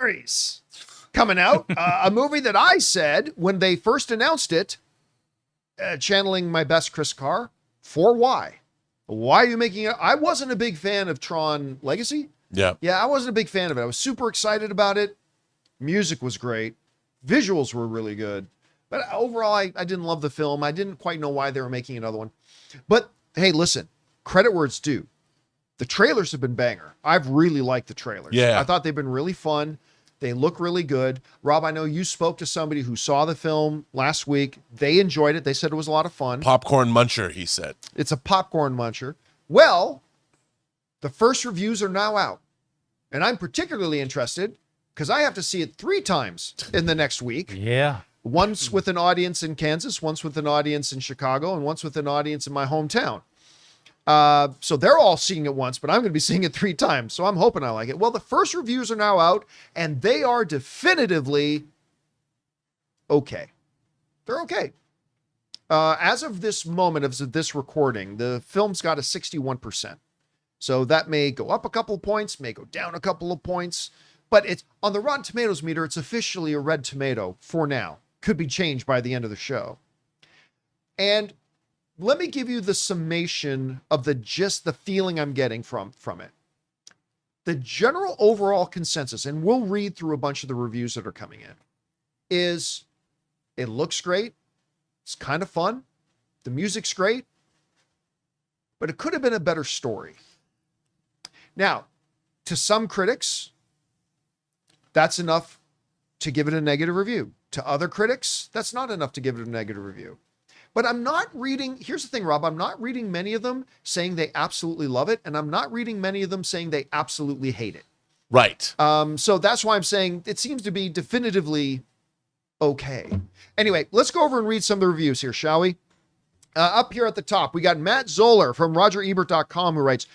Ares coming out. A movie that I said when they first announced it, channeling my best Chris Carr, for why? Why are you making it? I wasn't a big fan of Tron Legacy. Yeah. Yeah, I wasn't a big fan of it. I was super excited about it. Music was great. Visuals were really good. But overall, I didn't love the film. I didn't quite know why they were making another one. But hey, listen, credit where it's due. The trailers have been banger. I've really liked the trailers. Yeah. I thought they've been really fun. They look really good. Rob, I know you spoke to somebody who saw the film last week. They enjoyed it. They said it was a lot of fun. Popcorn muncher, he said. It's a popcorn muncher. Well, the first reviews are now out. And I'm particularly interested because I have to see it 3 times in the next week. Yeah. Once with an audience in Kansas, once with an audience in Chicago, and once with an audience in my hometown. So they're all seeing it once, but I'm going to be seeing it 3 times. So I'm hoping I like it. Well, the first reviews are now out, and they are definitively okay. They're okay. As of this moment, of this recording, the film's got a 61%. So that may go up a couple of points, may go down a couple of points, but it's on the Rotten Tomatoes meter. It's officially a red tomato for now. Could be changed by the end of the show. And let me give you the summation of the feeling I'm getting from it. The general overall consensus, and we'll read through a bunch of the reviews that are coming in, is it looks great. It's kind of fun. The music's great, but it could have been a better story. Now, to some critics, that's enough to give it a negative review. To other critics, that's not enough to give it a negative review. But I'm not reading, here's the thing, Rob, I'm not reading many of them saying they absolutely love it, and I'm not reading many of them saying they absolutely hate it. Right. So that's why I'm saying it seems to be definitively okay. Anyway, let's go over and read some of the reviews here, shall we? Up here at the top, we got Matt Zoller from RogerEbert.com who writes,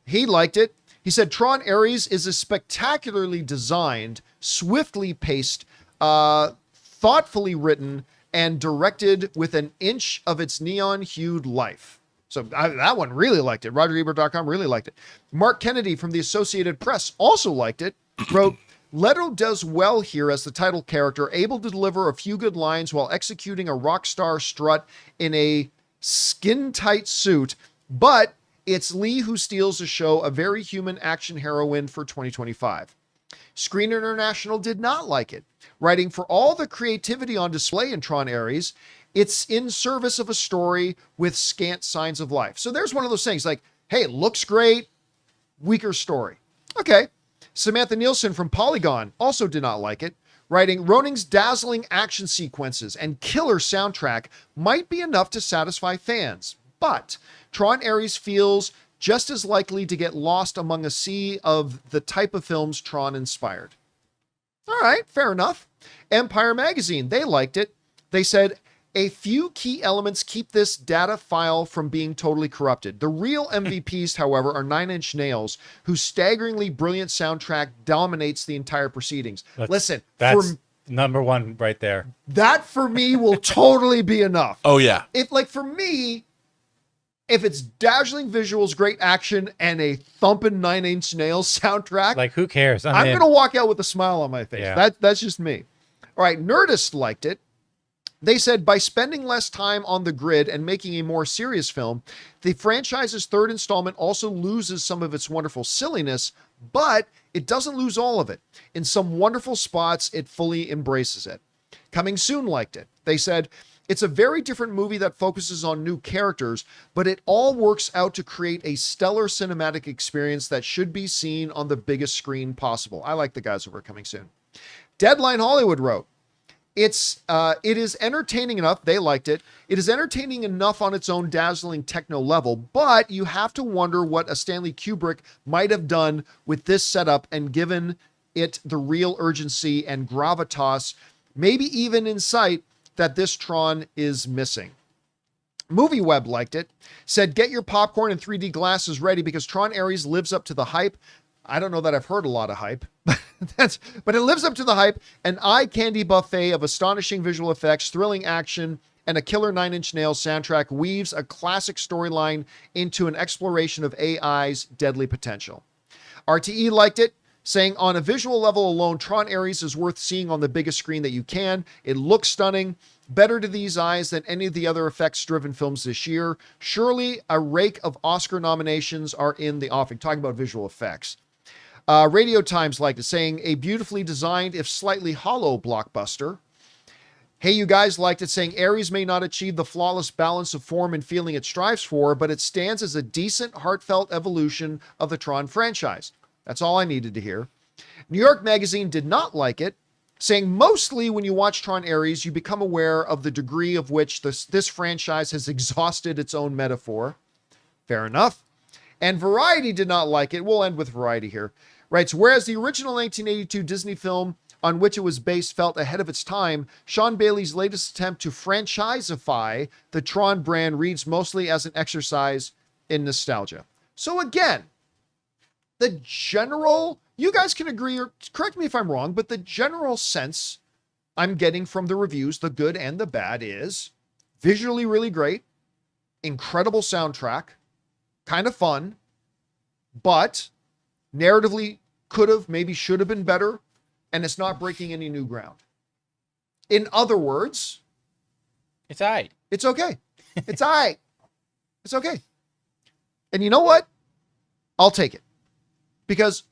he liked it. He said, Tron Ares is a spectacularly designed, swiftly paced, thoughtfully written, and directed with an inch of its neon-hued life. So that one really liked it. RogerEbert.com really liked it. Mark Kennedy from the Associated Press also liked it. Wrote, Leto does well here as the title character, able to deliver a few good lines while executing a rock star strut in a skin-tight suit, but it's Lee who steals the show, a very human action heroine for 2025. Screen International did not like it, writing, for all the creativity on display in Tron Ares, it's in service of a story with scant signs of life. So there's one of those things like, hey, it looks great, weaker story. Okay. Samantha Nielsen from Polygon also did not like it, writing, Roning's dazzling action sequences and killer soundtrack might be enough to satisfy fans, but Tron Ares feels just as likely to get lost among a sea of the type of films Tron inspired. All right, fair enough. Empire Magazine, they liked it. They said, a few key elements keep this data file from being totally corrupted. The real MVPs, however, are Nine Inch Nails, whose staggeringly brilliant soundtrack dominates the entire proceedings. Listen, that's number one right there. That for me will totally be enough. Oh, yeah. For me, if it's dazzling visuals, great action, and a thumping Nine Inch Nails soundtrack, like, who cares? I'm going to walk out with a smile on my face. Yeah. That's just me. All right, Nerdist liked it. They said, by spending less time on the grid and making a more serious film, the franchise's third installment also loses some of its wonderful silliness, but it doesn't lose all of it. In some wonderful spots, it fully embraces it. Coming Soon liked it. They said, it's a very different movie that focuses on new characters, but it all works out to create a stellar cinematic experience that should be seen on the biggest screen possible. I like the guys over at Coming Soon. Deadline Hollywood wrote, it is entertaining enough. They liked it. It is entertaining enough on its own dazzling techno level, but you have to wonder what a Stanley Kubrick might have done with this setup and given it the real urgency and gravitas, maybe even insight that this Tron is missing. MovieWeb liked it, said, get your popcorn and 3D glasses ready because Tron Ares lives up to the hype. I don't know that I've heard a lot of hype, but it lives up to the hype. An eye candy buffet of astonishing visual effects, thrilling action, and a killer Nine Inch Nails soundtrack weaves a classic storyline into an exploration of AI's deadly potential. RTE liked it, saying on a visual level alone, Tron Ares is worth seeing on the biggest screen that you can. It looks stunning, better to these eyes than any of the other effects-driven films this year. Surely a rake of Oscar nominations are in the offing. Talking about visual effects. Radio Times liked it, saying a beautifully designed, if slightly hollow, blockbuster. Hey, you guys liked it, saying Ares may not achieve the flawless balance of form and feeling it strives for, but it stands as a decent, heartfelt evolution of the Tron franchise. That's all I needed to hear. New York Magazine did not like it, saying mostly when you watch Tron Ares, you become aware of the degree of which this franchise has exhausted its own metaphor. Fair enough. And Variety did not like it. We'll end with Variety here. Writes, whereas the original 1982 Disney film on which it was based felt ahead of its time, Sean Bailey's latest attempt to franchisify the Tron brand reads mostly as an exercise in nostalgia. So again, the general, you guys can agree or correct me if I'm wrong, but the general sense I'm getting from the reviews, the good and the bad, is visually really great, incredible soundtrack, kind of fun, but narratively could have, maybe should have been better, and it's not breaking any new ground. In other words, It's all right. it's okay. It's all right. It's okay. And you know what? I'll take it. Because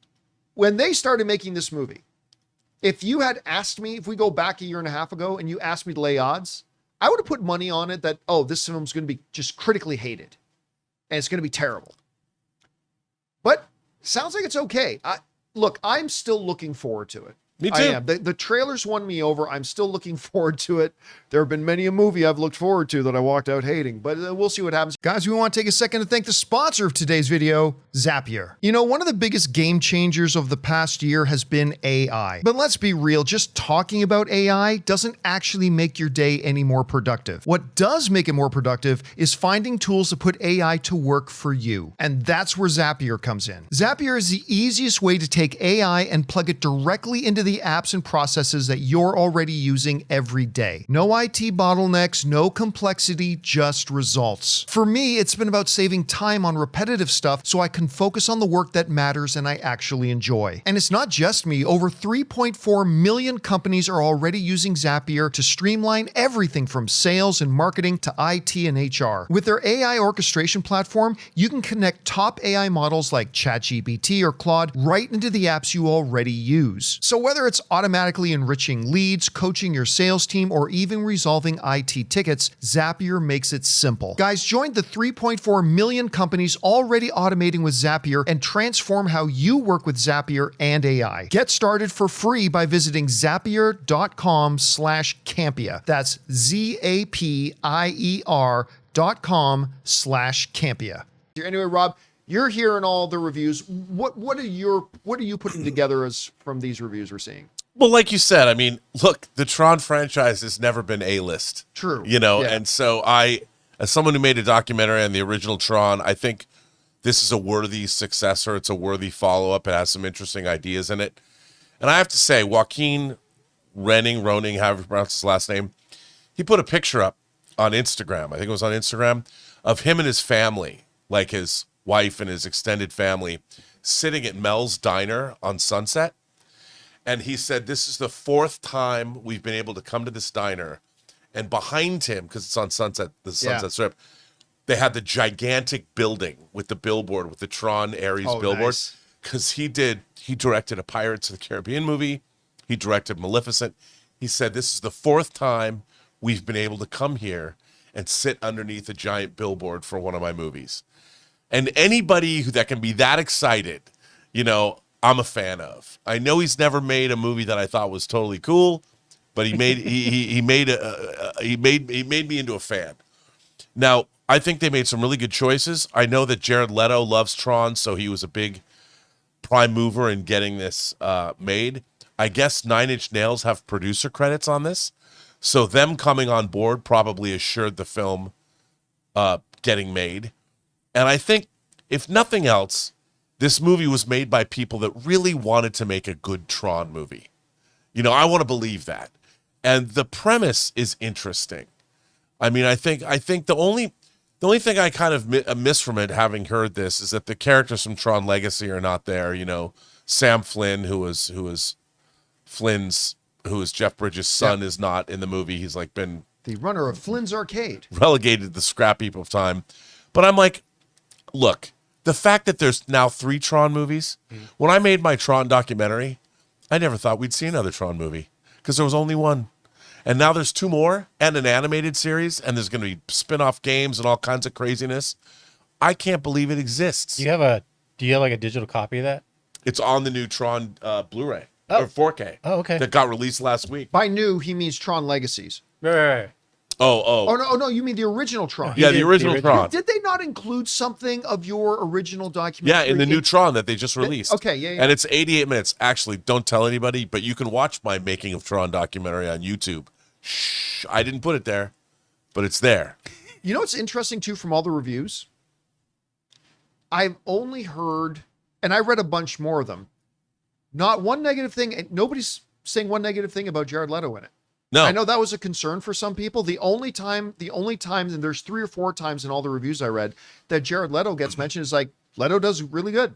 when they started making this movie, if you had asked me, if we go back a year and a half ago and you asked me to lay odds, I would have put money on it that, oh, this film's going to be just critically hated and it's going to be terrible. But sounds like it's okay. Look, I'm still looking forward to it. Me too. I am. The trailers won me over. I'm still looking forward to it. There have been many a movie I've looked forward to that I walked out hating, but we'll see what happens. Guys, we want to take a second to thank the sponsor of today's video, Zapier. You know, one of the biggest game changers of the past year has been AI. But let's be real, just talking about AI doesn't actually make your day any more productive. What does make it more productive is finding tools to put AI to work for you. And that's where Zapier comes in. Zapier is the easiest way to take AI and plug it directly into the apps and processes that you're already using every day. No IT bottlenecks, no complexity, just results. For me, it's been about saving time on repetitive stuff so I can focus on the work that matters and I actually enjoy. And it's not just me. Over 3.4 million companies are already using Zapier to streamline everything from sales and marketing to IT and HR. With their AI orchestration platform, you can connect top AI models like ChatGPT or Claude right into the apps you already use. So whether it's automatically enriching leads, coaching your sales team, or even resolving IT tickets, Zapier makes it simple. Guys, join the 3.4 million companies already automating with Zapier and transform how you work with Zapier and AI. Get started for free by visiting zapier.com/Campea. That's zapier.com/Campea. Anyway, Rob, you're hearing all the reviews. What are you putting together as from these reviews we're seeing? Well, like you said, I mean, look, the Tron franchise has never been A-list. True. You know, Yeah. and so as someone who made a documentary on the original Tron, I think this is a worthy successor. It's a worthy follow-up. It has some interesting ideas in it. And I have to say, Joaquin Roning, however you pronounce his last name, he put a picture up on Instagram, I think it was on Instagram, of him and his family, like his wife and his extended family, sitting at Mel's Diner on Sunset. And he said, this is the fourth time we've been able to come to this diner. And behind him, because it's on Sunset, the Sunset Strip, they had the gigantic building with the billboard, with the Tron Ares billboard. Nice. Because he directed a Pirates of the Caribbean movie. He directed Maleficent. He said, this is the fourth time we've been able to come here and sit underneath a giant billboard for one of my movies. And anybody that can be that excited, you know, I'm a fan of. I know he's never made a movie that I thought was totally cool, but he made he made me into a fan. Now, I think they made some really good choices. I know that Jared Leto loves Tron, so he was a big prime mover in getting this made. I guess 9 Inch Nails have producer credits on this, so them coming on board probably assured the film getting made. And I think, if nothing else, this movie was made by people that really wanted to make a good Tron movie. You know, I want to believe that. And the premise is interesting. I mean, I think the only thing I kind of miss from it, having heard this, is that the characters from Tron Legacy are not there. You know, Sam Flynn, who was Jeff Bridges' son, is not in the movie. He's like been The runner of Flynn's Arcade. relegated to the scrap heap of time. But I'm like, look, the fact that there's now 3 Tron movies, when I made my Tron documentary, I never thought we'd see another Tron movie because there was only one. And now there's 2 more and an animated series, and there's going to be spin-off games and all kinds of craziness. I can't believe it exists. Do you have like a digital copy of that? It's on the new Tron Blu-ray Oh. or 4K. Oh, okay. That got released last week. By new, he means Tron Legacies. Right. Oh, no, you mean the original Tron. Yeah, did the original the Tron. Did they not include something of your original Yeah, documentary? in the new Tron that they just released. Okay, yeah. And it's 88 minutes. Actually, don't tell anybody, but you can watch my Making of Tron documentary on YouTube. Shh, I didn't put it there, but it's there. You know what's interesting, too, from all the reviews? I've only heard, and I read a bunch more of them, not one negative thing, and nobody's saying one negative thing about Jared Leto in it. No, I know that was a concern for some people. The only time, and there's 3 or 4 times in all the reviews I read that Jared Leto gets mentioned is like, Leto does really good.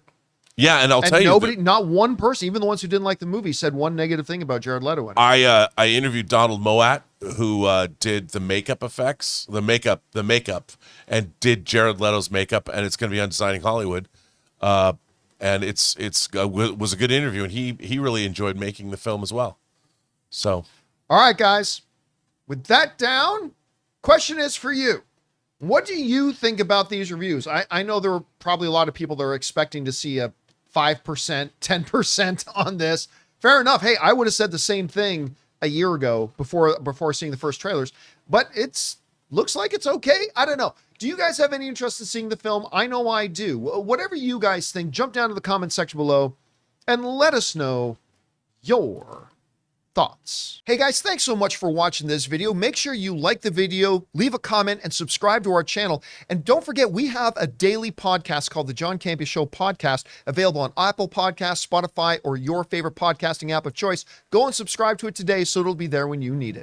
Yeah, and I'll And tell you, nobody, not one person, even the ones who didn't like the movie, said one negative thing about Jared Leto in it. I interviewed Donald Moat, who did the makeup effects, the makeup, and did Jared Leto's makeup, and it's going to be on Designing Hollywood. And it was a good interview, and he really enjoyed making the film as well. So, All right, guys. With that down, question is for you. What do you think about these reviews? I know there are probably a lot of people that are expecting to see a 5%, 10% on this. Fair enough. Hey, I would have said the same thing a year ago before seeing the first trailers, but looks like it's okay. I don't know. Do you guys have any interest in seeing the film? I know I do. Whatever you guys think, jump down to the comment section below and let us know your thoughts. Hey guys, thanks so much for watching this video. Make sure you like the video, leave a comment, and subscribe to our channel. And don't forget, we have a daily podcast called the John Campea Show podcast, available on Apple Podcasts, Spotify, or your favorite podcasting app of choice. Go and subscribe to it today so it'll be there when you need it.